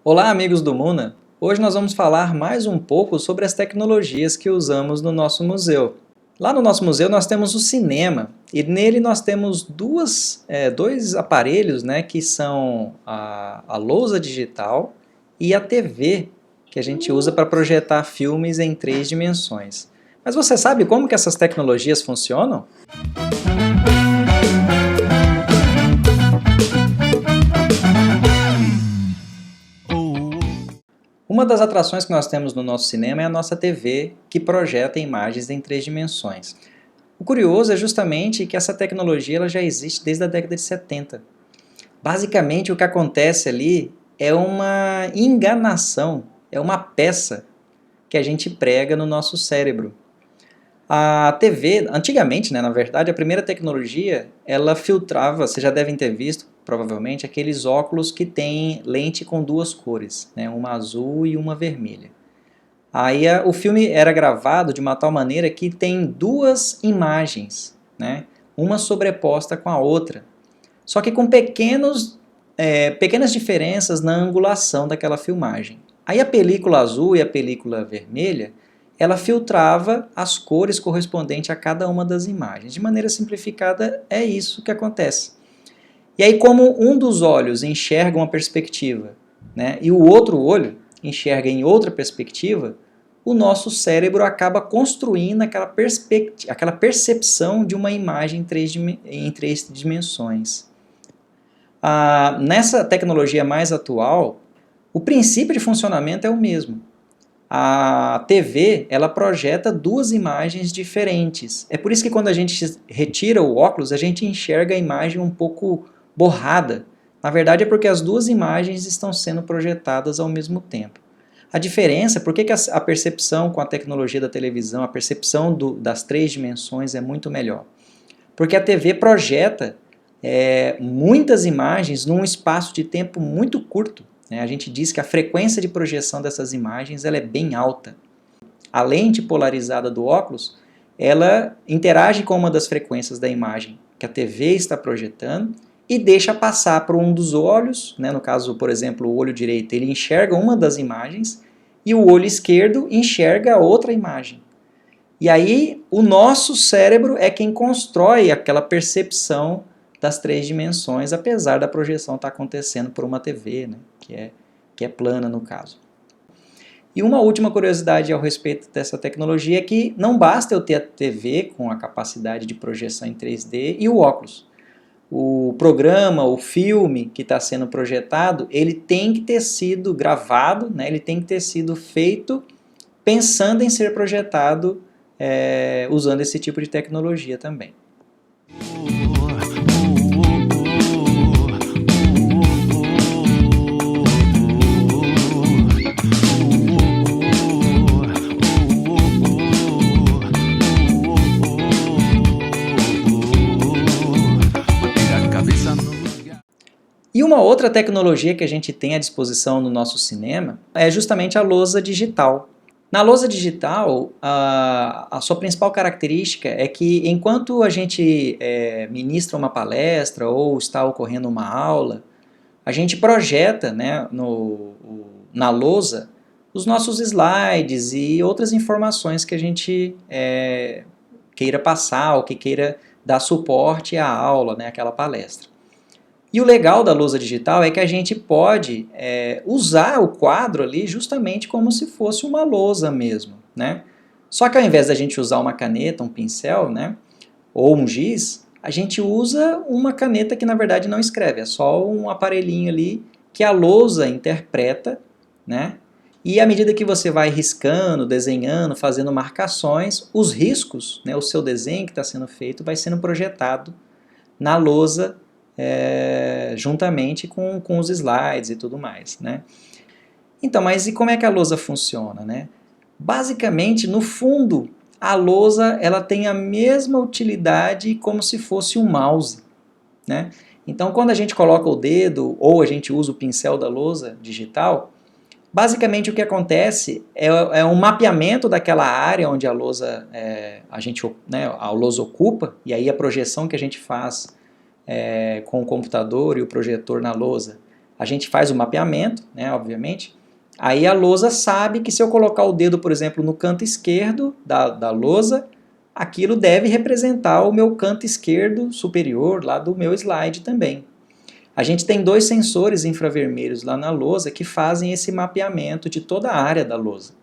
Olá, amigos do Muna! Hoje nós vamos falar mais um pouco sobre as tecnologias que usamos no nosso museu. Lá no nosso museu nós temos o cinema e nele nós temos dois aparelhos, né, que são a lousa digital e a TV que a gente usa para projetar filmes em 3 dimensões. Mas você sabe como que essas tecnologias funcionam? Uma das atrações que nós temos no nosso cinema é a nossa TV, que projeta imagens em 3 dimensões. O curioso é justamente que essa tecnologia ela já existe desde a década de 70. Basicamente, o que acontece ali é uma enganação, é uma peça que a gente prega no nosso cérebro. A TV, antigamente, né, na verdade, a primeira tecnologia, ela filtrava, vocês já devem ter visto, provavelmente, aqueles óculos que têm lente com duas cores, né, uma azul e uma vermelha. Aí o filme era gravado de uma tal maneira que tem duas imagens, né, uma sobreposta com a outra, só que com pequenas diferenças na angulação daquela filmagem. Aí a película azul e a película vermelha, ela filtrava as cores correspondentes a cada uma das imagens. De maneira simplificada, é isso que acontece. E aí, como um dos olhos enxerga uma perspectiva, né, e o outro olho enxerga em outra perspectiva, o nosso cérebro acaba construindo aquela percepção de uma imagem em 3 dimensões. Nessa tecnologia mais atual, o princípio de funcionamento é o mesmo. A TV, ela projeta duas imagens diferentes. É por isso que quando a gente retira o óculos, a gente enxerga a imagem um pouco borrada. Na verdade é porque as duas imagens estão sendo projetadas ao mesmo tempo. A diferença, por que a percepção com a tecnologia da televisão, a percepção das 3 dimensões é muito melhor? Porque a TV projeta muitas imagens num espaço de tempo muito curto. A gente diz que a frequência de projeção dessas imagens ela é bem alta. A lente polarizada do óculos, ela interage com uma das frequências da imagem que a TV está projetando e deixa passar por um dos olhos, né? No caso, por exemplo, o olho direito, ele enxerga uma das imagens e o olho esquerdo enxerga a outra imagem. E aí o nosso cérebro é quem constrói aquela percepção das 3 dimensões, apesar da projeção estar acontecendo por uma TV, né, que é plana no caso. E uma última curiosidade ao respeito dessa tecnologia é que não basta eu ter a TV com a capacidade de projeção em 3D e o óculos. O programa, o filme que está sendo projetado, ele tem que ter sido gravado, né, ele tem que ter sido feito pensando em ser projetado usando esse tipo de tecnologia também. E uma outra tecnologia que a gente tem à disposição no nosso cinema é justamente a lousa digital. Na lousa digital, a sua principal característica é que enquanto a gente ministra uma palestra ou está ocorrendo uma aula, a gente projeta, né, na lousa os nossos slides e outras informações que a gente queira passar ou que queira dar suporte à aula, né, àquela palestra. E o legal da lousa digital é que a gente pode usar o quadro ali justamente como se fosse uma lousa mesmo, né? Só que ao invés da gente usar uma caneta, um pincel, né, ou um giz, a gente usa uma caneta que na verdade não escreve, é só um aparelhinho ali que a lousa interpreta, né? E à medida que você vai riscando, desenhando, fazendo marcações, os riscos, né, o seu desenho que está sendo feito vai sendo projetado na lousa juntamente com os slides e tudo mais, né? Então, mas e como é que a lousa funciona, né? Basicamente, no fundo, a lousa ela tem a mesma utilidade como se fosse um mouse, né? Então, quando a gente coloca o dedo ou a gente usa o pincel da lousa digital, basicamente o que acontece é um mapeamento daquela área onde a lousa, a lousa ocupa, e aí a projeção que a gente faz com o computador e o projetor na lousa a gente faz o mapeamento, né, obviamente. Aí a lousa sabe que se eu colocar o dedo, por exemplo, no canto esquerdo da lousa, aquilo deve representar o meu canto esquerdo superior lá do meu slide também. A gente tem 2 sensores infravermelhos lá na lousa que fazem esse mapeamento de toda a área da lousa.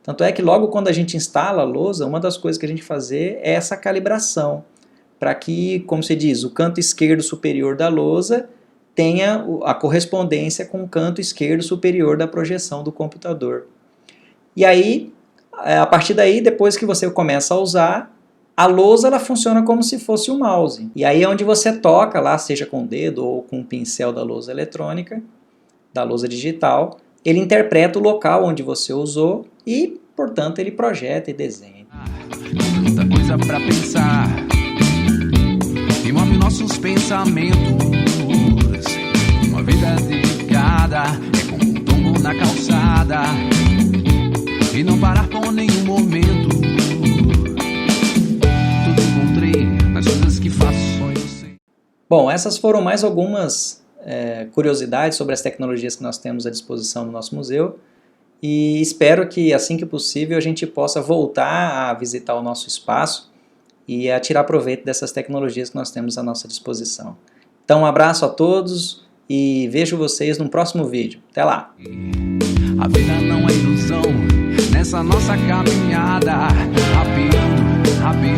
Tanto é que logo quando a gente instala a lousa, uma das coisas que a gente fazer é essa calibração, para que, como se diz, o canto esquerdo superior da lousa tenha a correspondência com o canto esquerdo superior da projeção do computador. E aí, a partir daí, depois que você começa a usar, a lousa ela funciona como se fosse um mouse. E aí é onde você toca lá, seja com o dedo ou com o pincel da lousa eletrônica, da lousa digital, ele interpreta o local onde você usou e, portanto, ele projeta e desenha. Tanta coisa pra pensar e move nossos pensamentos. Uma vida dedicada é como um tombo na calçada e não parar por nenhum momento. Tudo encontrei nas coisas que faço, só eu sei. Bom, essas foram mais algumas curiosidades sobre as tecnologias que nós temos à disposição no nosso museu. E espero que, assim que possível, a gente possa voltar a visitar o nosso espaço e a tirar proveito dessas tecnologias que nós temos à nossa disposição. Então, um abraço a todos e vejo vocês no próximo vídeo. Até lá! A vida não é ilusão nessa nossa caminhada, rapidinho, rapidinho.